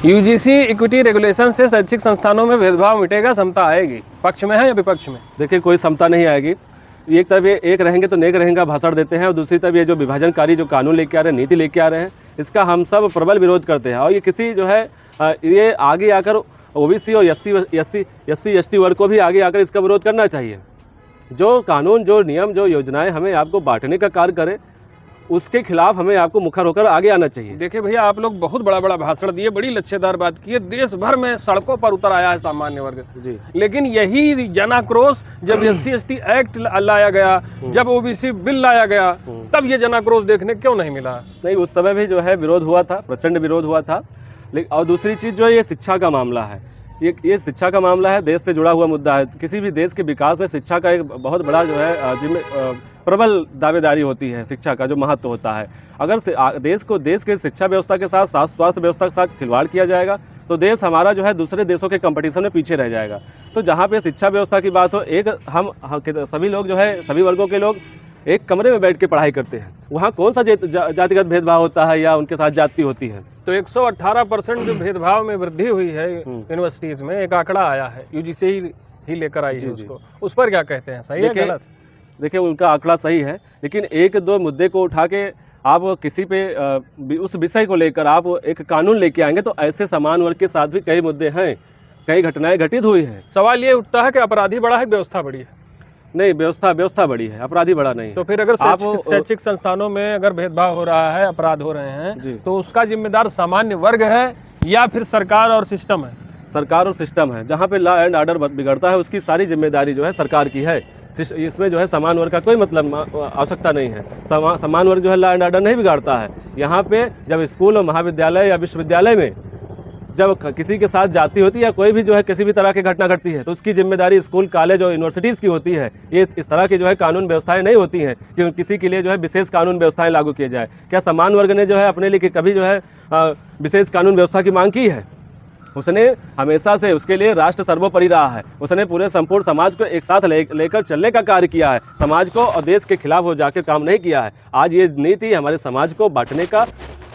UGC equity regulation से शैक्षिक संस्थानों में भेदभाव मिटेगा, समता आएगी। पक्ष में है या विपक्ष में? देखिए, कोई समता नहीं आएगी। एक तरफ ये एक रहेंगे तो नेक रहेंगे भाषण देते हैं, और दूसरी तरफ ये जो विभाजनकारी जो कानून लेके आ रहे हैं, नीति लेके आ रहे हैं, इसका हम सब प्रबल विरोध करते हैं। और ये किसी जो है ये आगे आकर ओबीसी और एससी एसटी वर्ग को भी आगे आकर इसका विरोध करना चाहिए। जो कानून, जो नियम, जो योजनाएं हमें आपको बांटने का कार्य करें, उसके खिलाफ हमें आपको मुखर होकर आगे आना चाहिए। देखिए भैया, आप लोग बहुत बड़ा बड़ा भाषण दिए, बड़ी लच्छेदार बात की है, देश भर में सड़कों पर उतर आया है सामान्य वर्ग जी। लेकिन यही जनाक्रोश जब एससी एसटी एक्ट लाया गया, जब ओबीसी बिल लाया गया, तब ये जनाक्रोश देखने क्यों नहीं मिला? नहीं, उस समय भी जो है विरोध हुआ था, प्रचंड विरोध हुआ था। लेकिन और दूसरी चीज़ जो है, ये शिक्षा का मामला है। ये शिक्षा का मामला है, देश से जुड़ा हुआ मुद्दा है। किसी भी देश के विकास में शिक्षा का एक बहुत बड़ा जो है प्रबल दावेदारी होती है, शिक्षा का जो महत्व होता है। अगर देश के शिक्षा व्यवस्था के साथ स्वास्थ्य व्यवस्था के साथ खिलवाड़ किया जाएगा तो देश हमारा जो है दूसरे देशों के कंपटीशन में पीछे रह जाएगा। तो जहाँ पे शिक्षा व्यवस्था की बात हो, हम सभी लोग जो है, सभी वर्गों के लोग एक कमरे में बैठ के पढ़ाई करते हैं। वहाँ कौन सा जातिगत भेदभाव होता है या उनके साथ जाति होती है? तो 118% जो भेदभाव में वृद्धि हुई है यूनिवर्सिटीज में, एक आंकड़ा आया है, यूजीसी ही लेकर आई है उसको, उस पर क्या कहते हैं, सही है गलत? देखिए, उनका आंकड़ा सही है, लेकिन एक दो मुद्दे को उठा के आप किसी पे उस विषय को लेकर आप एक कानून लेके आएंगे तो ऐसे समान वर्ग के साथ भी कई मुद्दे हैं, कई घटनाएं घटित हुई हैं। सवाल ये उठता है कि अपराधी बड़ा है, व्यवस्था बड़ी है? नहीं, व्यवस्था बड़ी है, अपराधी बड़ा नहीं। तो फिर अगर शैक्षिक संस्थानों में अगर भेदभाव हो रहा है, अपराध हो रहे हैं, तो उसका जिम्मेदार सामान्य वर्ग है या फिर सरकार और सिस्टम है? सरकार और सिस्टम है। जहाँ पे लॉ एंड ऑर्डर बिगड़ता है उसकी सारी जिम्मेदारी जो है सरकार की है। इसमें जो है समान वर्ग का कोई मतलब आवश्यकता नहीं है। समान वर्ग जो है लॉ एंड ऑर्डर नहीं बिगाड़ता है। यहाँ पे जब स्कूल और महाविद्यालय या विश्वविद्यालय में जब किसी के साथ जाति होती है या कोई भी जो है किसी भी तरह की घटना घटती है तो उसकी जिम्मेदारी स्कूल, कॉलेज और यूनिवर्सिटीज़ की होती है। ये इस तरह की जो है कानून व्यवस्थाएं नहीं होती हैं कि किसी के लिए जो है विशेष कानून व्यवस्थाएं लागू किए जाए। क्या समान वर्ग ने जो है अपने लिए कभी जो है विशेष कानून व्यवस्था की मांग की है? उसने हमेशा से उसके लिए राष्ट्र सर्वोपरि रहा है। उसने पूरे संपूर्ण समाज को एक साथ लेकर चलने का कार्य किया है। समाज को और देश के खिलाफ हो जाकर काम नहीं किया है। आज ये नीति हमारे समाज को बांटने का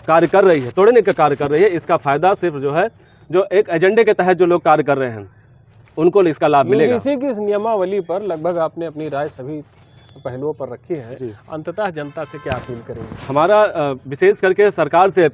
कार्य कर रही है, तोड़ने का कार्य कर रही है। इसका फायदा सिर्फ जो है जो एक एजेंडे के तहत जो लोग कार्य कर रहे हैं उनको इसका लाभ मिलेगा। यूजीसी की इस नियमावली पर लगभग आपने अपनी राय सभी पहलुओं पर रखी है, अंततः जनता से क्या अपील करेंगे? हमारा विशेष करके सरकार से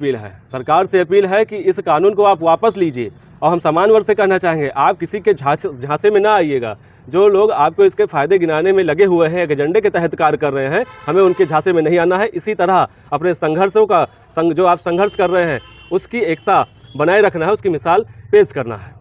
अपील है कि इस कानून को आप वापस लीजिए। और हम समान वर्ग से कहना चाहेंगे, आप किसी के झांसे में ना आइएगा। जो लोग आपको इसके फायदे गिनाने में लगे हुए हैं, एक एजेंडे के तहत कार्य कर रहे हैं, हमें उनके झांसे में नहीं आना है। इसी तरह अपने संघर्षों का जो आप संघर्ष कर रहे हैं उसकी एकता बनाए रखना है, उसकी मिसाल पेश करना है।